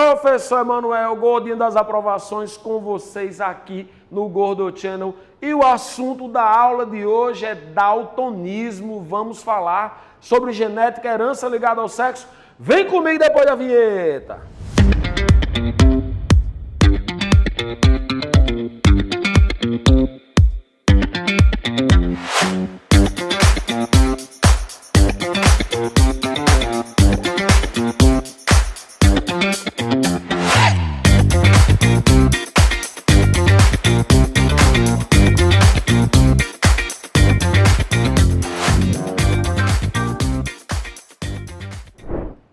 Professor Emanuel, gordinho das aprovações, com vocês aqui no Gordo Channel. E o assunto da aula de hoje é daltonismo. Vamos falar sobre genética, herança ligada ao sexo. Vem comigo depois da vinheta.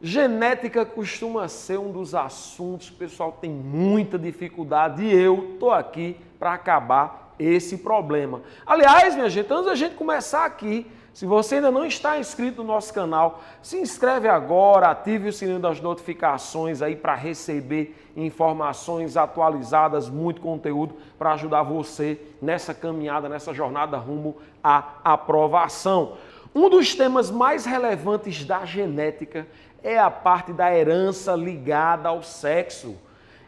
Genética costuma ser um dos assuntos que o pessoal tem muita dificuldade e eu estou aqui para acabar esse problema. Aliás, minha gente, antes da gente começar aqui, se você ainda não está inscrito no nosso canal, se inscreve agora, ative o sininho das notificações aí para receber informações atualizadas, muito conteúdo para ajudar você nessa caminhada, nessa jornada rumo à aprovação. Um dos temas mais relevantes da genética é a parte da herança ligada ao sexo.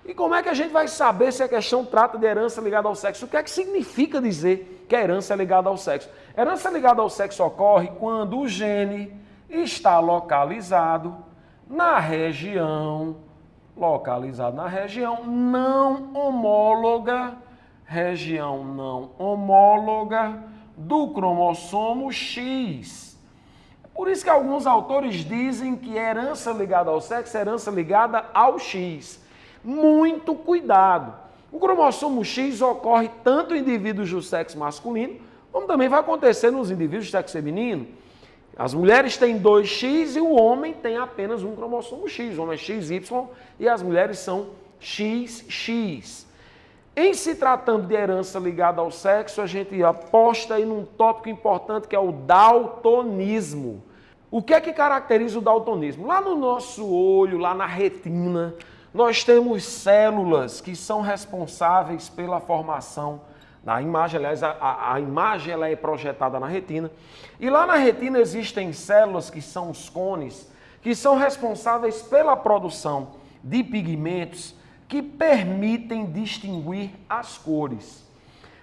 E como é que a gente vai saber se a questão trata de herança ligada ao sexo? O que é que significa dizer que a herança é ligada ao sexo? Herança ligada ao sexo ocorre quando o gene está localizado na região não homóloga, do cromossomo X. Por isso que alguns autores dizem que herança ligada ao sexo é herança ligada ao X. Muito cuidado! O cromossomo X ocorre tanto em indivíduos do sexo masculino, como também vai acontecer nos indivíduos do sexo feminino. As mulheres têm 2X e o homem tem apenas um cromossomo X. O homem é XY e as mulheres são XX. Em se tratando de herança ligada ao sexo, a gente aposta aí num tópico importante que é o daltonismo. O que é que caracteriza o daltonismo? Lá no nosso olho, lá na retina, nós temos células que são responsáveis pela formação da imagem. Aliás, a imagem ela é projetada na retina. E lá na retina existem células que são os cones, que são responsáveis pela produção de pigmentos que permitem distinguir as cores.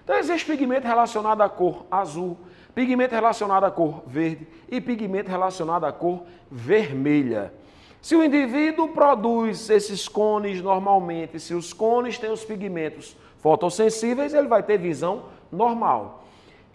Então existe pigmento relacionado à cor azul, pigmento relacionado à cor verde e pigmento relacionado à cor vermelha. Se o indivíduo produz esses cones normalmente, se os cones têm os pigmentos fotossensíveis, ele vai ter visão normal.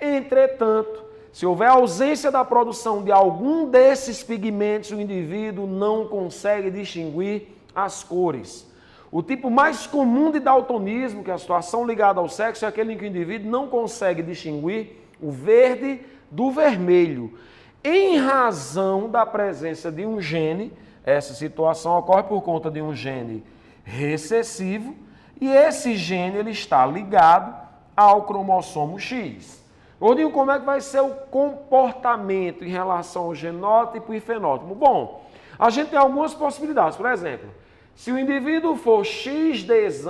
Entretanto, se houver ausência da produção de algum desses pigmentos, o indivíduo não consegue distinguir as cores. O tipo mais comum de daltonismo, que é a situação ligada ao sexo, é aquele em que o indivíduo não consegue distinguir o verde do vermelho. Em razão da presença de um gene, essa situação ocorre por conta de um gene recessivo e esse gene ele está ligado ao cromossomo X. Gordinho, como é que vai ser o comportamento em relação ao genótipo e fenótipo? Bom, a gente tem algumas possibilidades. Por exemplo, se o indivíduo for XDY,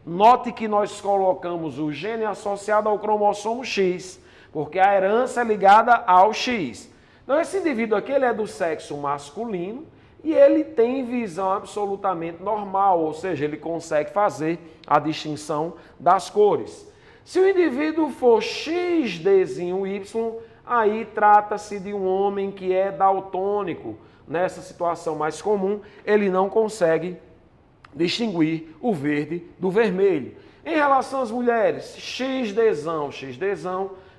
note que nós colocamos o gene associado ao cromossomo X, porque a herança é ligada ao X. Então, esse indivíduo aqui ele é do sexo masculino e ele tem visão absolutamente normal, ou seja, ele consegue fazer a distinção das cores. Se o indivíduo for XDY, aí trata-se de um homem que é daltônico. Nessa situação mais comum, ele não consegue distinguir o verde do vermelho. Em relação às mulheres, XDzão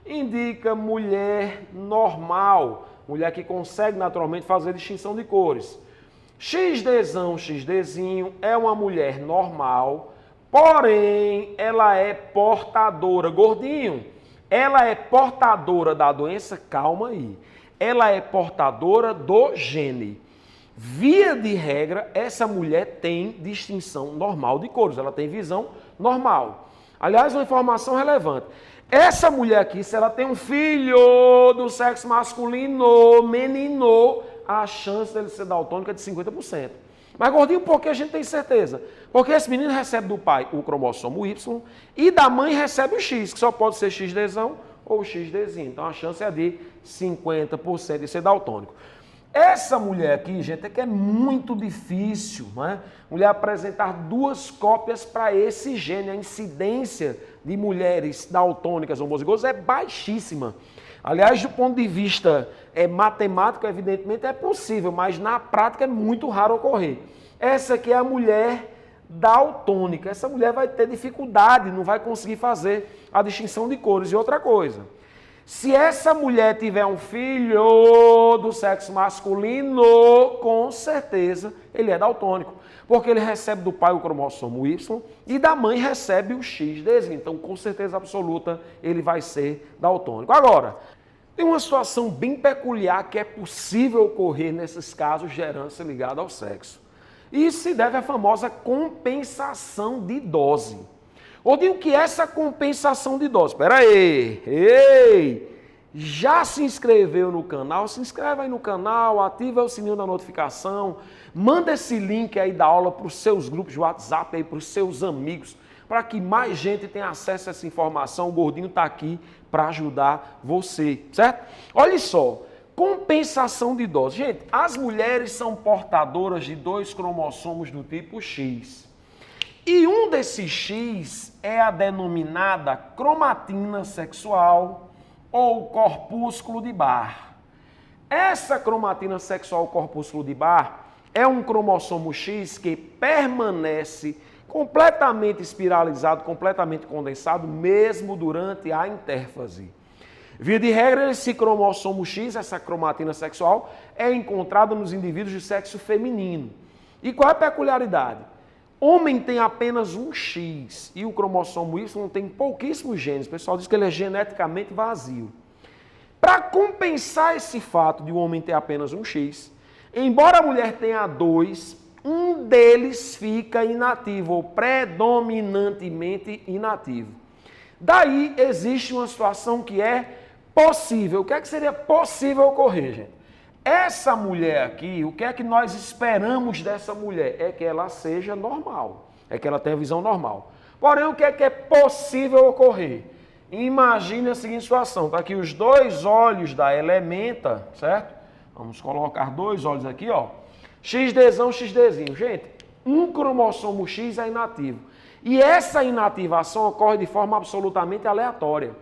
indica mulher normal, mulher que consegue naturalmente fazer distinção de cores. XDzinho é uma mulher normal, porém ela é portadora, gordinho, ela é portadora da doença, calma aí. Ela é portadora do gene. Via de regra, essa mulher tem distinção normal de cores, ela tem visão normal. Aliás, uma informação relevante. Essa mulher aqui, se ela tem um filho do sexo masculino, menino, a chance dele ser daltônico é de 50%. Mas, gordinho, por que a gente tem certeza? Porque esse menino recebe do pai o cromossomo Y e da mãe recebe o X, que só pode ser XDzão ou XDzinho. Então, a chance é de 50% de ser daltônico. Essa mulher aqui, gente, é que é muito difícil, né? Mulher apresentar duas cópias para esse gene. A incidência de mulheres daltônicas homozigosas é baixíssima. Aliás, do ponto de vista matemático, evidentemente é possível, mas na prática é muito raro ocorrer. Essa aqui é a mulher daltônica. Essa mulher vai ter dificuldade, não vai conseguir fazer a distinção de cores. E outra coisa, se essa mulher tiver um filho do sexo masculino, com certeza ele é daltônico, porque ele recebe do pai o cromossomo Y e da mãe recebe o X dele. Então, com certeza absoluta, ele vai ser daltônico. Agora, tem uma situação bem peculiar que é possível ocorrer nesses casos de herança ligada ao sexo. Isso se deve à famosa compensação de dose. Ou digo que essa compensação de dose. Espera aí, ei, já se inscreveu no canal? Se inscreve aí no canal, ativa o sininho da notificação, manda esse link aí da aula para os seus grupos de WhatsApp, aí, para os seus amigos, para que mais gente tenha acesso a essa informação. O Gordinho está aqui para ajudar você, certo? Olha só, compensação de dose. Gente, as mulheres são portadoras de 2 cromossomos do tipo X. E um desses X é a denominada cromatina sexual ou corpúsculo de Barr. Essa cromatina sexual ou corpúsculo de Barr é um cromossomo X que permanece completamente espiralizado, completamente condensado, mesmo durante a intérfase. Via de regra, esse cromossomo X, essa cromatina sexual, é encontrada nos indivíduos de sexo feminino. E qual é a peculiaridade? Homem tem apenas um X e o cromossomo Y tem pouquíssimos genes. O pessoal diz que ele é geneticamente vazio. Para compensar esse fato de o homem ter apenas um X, embora a mulher tenha 2, um deles fica inativo ou predominantemente inativo. Daí existe uma situação que é possível. O que é que seria possível ocorrer, gente? Essa mulher aqui, o que é que nós esperamos dessa mulher? É que ela seja normal, é que ela tenha visão normal. Porém, o que é possível ocorrer? Imagine a seguinte situação, está aqui os 2 olhos da elementa, certo? Vamos colocar 2 olhos aqui, ó. XDzão, XDzinho. Gente, um cromossomo X é inativo. E essa inativação ocorre de forma absolutamente aleatória.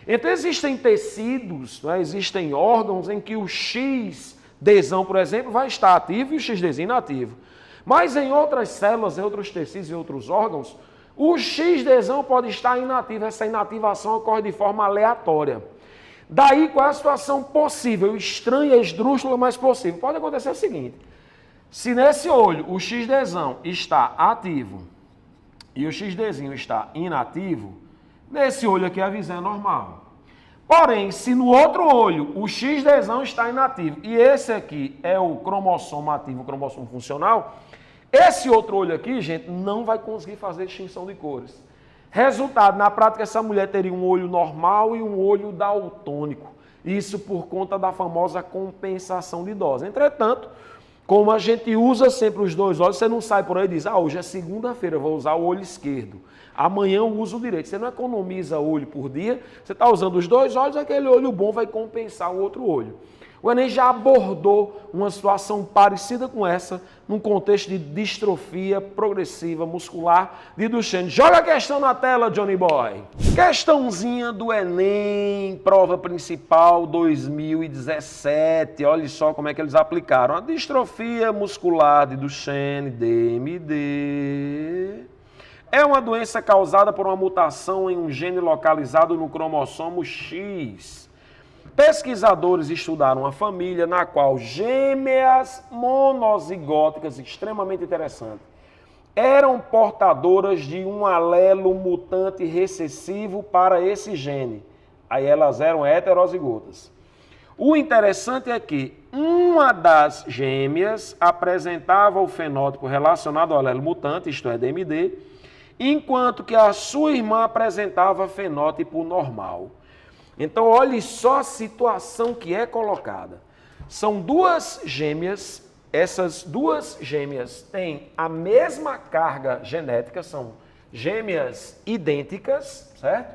Então, existem tecidos, né, existem órgãos em que o XDzão, por exemplo, vai estar ativo e o XDzinho inativo. Mas em outras células, em outros tecidos e outros órgãos, o XDzão pode estar inativo. Essa inativação ocorre de forma aleatória. Daí, qual é a situação possível? Estranha, esdrúxula, mas possível. Pode acontecer o seguinte: se nesse olho o XDzão está ativo e o XDzinho está inativo, nesse olho aqui a visão é normal. Porém, se no outro olho o XDzão está inativo e esse aqui é o cromossomo ativo, o cromossomo funcional, esse outro olho aqui, gente, não vai conseguir fazer distinção de cores. Resultado, na prática, essa mulher teria um olho normal e um olho daltônico. Isso por conta da famosa compensação de dose. Entretanto, como a gente usa sempre os 2 olhos, você não sai por aí e diz, hoje é segunda-feira, eu vou usar o olho esquerdo. Amanhã eu uso o direito. Você não economiza olho por dia, você está usando os 2 olhos, aquele olho bom vai compensar o outro olho. O Enem já abordou uma situação parecida com essa, num contexto de distrofia progressiva muscular de Duchenne. Joga a questão na tela, Johnny Boy. Questãozinha do Enem, prova principal 2017. Olha só como é que eles aplicaram. A distrofia muscular de Duchenne, DMD, é uma doença causada por uma mutação em um gene localizado no cromossomo X. Pesquisadores estudaram uma família na qual gêmeas monozigóticas, extremamente interessante, eram portadoras de um alelo mutante recessivo para esse gene. Aí elas eram heterozigotas. O interessante é que uma das gêmeas apresentava o fenótipo relacionado ao alelo mutante, isto é, DMD, enquanto que a sua irmã apresentava fenótipo normal. Então, olhe só a situação que é colocada. São 2 gêmeas, essas 2 gêmeas têm a mesma carga genética, são gêmeas idênticas, certo?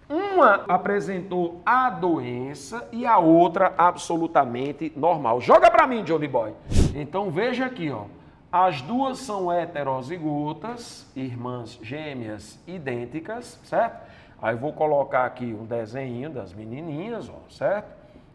Uma apresentou a doença e a outra absolutamente normal. Joga para mim, Johnny Boy. Então veja aqui, ó. As duas são heterozigotas, irmãs gêmeas idênticas, certo? Aí vou colocar aqui um desenho das menininhas, ó, certo?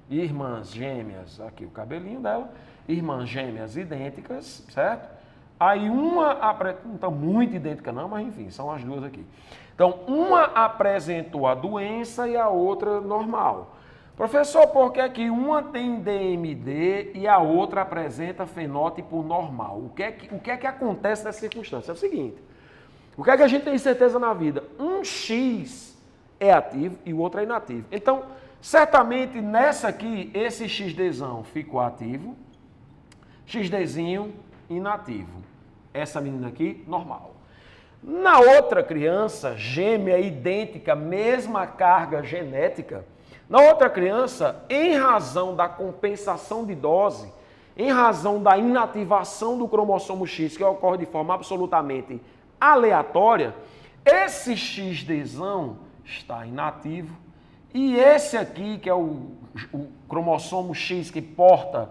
Irmãs gêmeas, aqui o cabelinho dela, irmãs gêmeas idênticas, certo? Aí uma, não está muito idêntica não, mas enfim, são as duas aqui. Então, uma apresentou a doença e a outra normal. Professor, por que que uma tem DMD e a outra apresenta fenótipo normal? O que é que acontece nessa circunstância? É o seguinte, o que é que a gente tem certeza na vida? Um X é ativo e o outro é inativo. Então, certamente nessa aqui, esse XDzão ficou ativo, XDzinho inativo. Essa menina aqui, normal. Na outra criança, gêmea, idêntica, mesma carga genética, na outra criança, em razão da compensação de dose, em razão da inativação do cromossomo X, que ocorre de forma absolutamente aleatória, esse XDzão está inativo e esse aqui, que é o cromossomo X que porta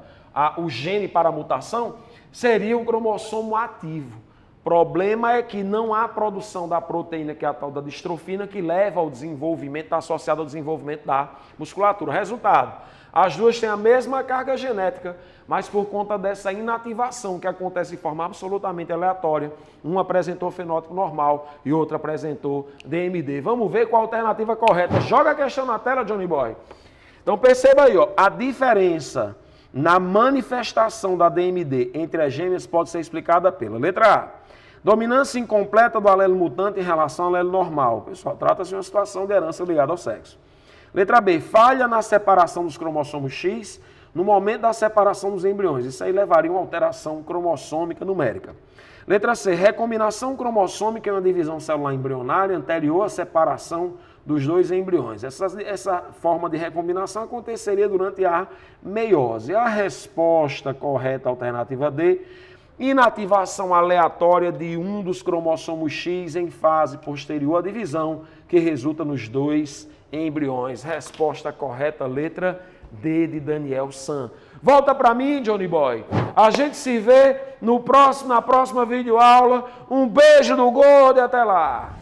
o gene para a mutação, seria um cromossomo ativo. Problema é que não há produção da proteína, que é a tal da distrofina, que leva ao desenvolvimento, está associada ao desenvolvimento da musculatura. Resultado, as duas têm a mesma carga genética, mas por conta dessa inativação que acontece de forma absolutamente aleatória, uma apresentou fenótipo normal e outra apresentou DMD. Vamos ver qual a alternativa correta. Joga a questão na tela, Johnny Boy. Então perceba aí, ó, a diferença na manifestação da DMD entre as gêmeas pode ser explicada pela letra A. Dominância incompleta do alelo mutante em relação ao alelo normal. Pessoal, trata-se de uma situação de herança ligada ao sexo. Letra B, falha na separação dos cromossomos X no momento da separação dos embriões. Isso aí levaria a uma alteração cromossômica numérica. Letra C, recombinação cromossômica é uma divisão celular embrionária anterior à separação dos dois embriões. Essa forma de recombinação aconteceria durante a meiose. A resposta correta, alternativa D, inativação aleatória de um dos cromossomos X em fase posterior à divisão, que resulta nos dois embriões. Resposta correta, letra D de Daniel San. Volta para mim, Johnny Boy. A gente se vê na próxima videoaula. Um beijo do gordo e até lá.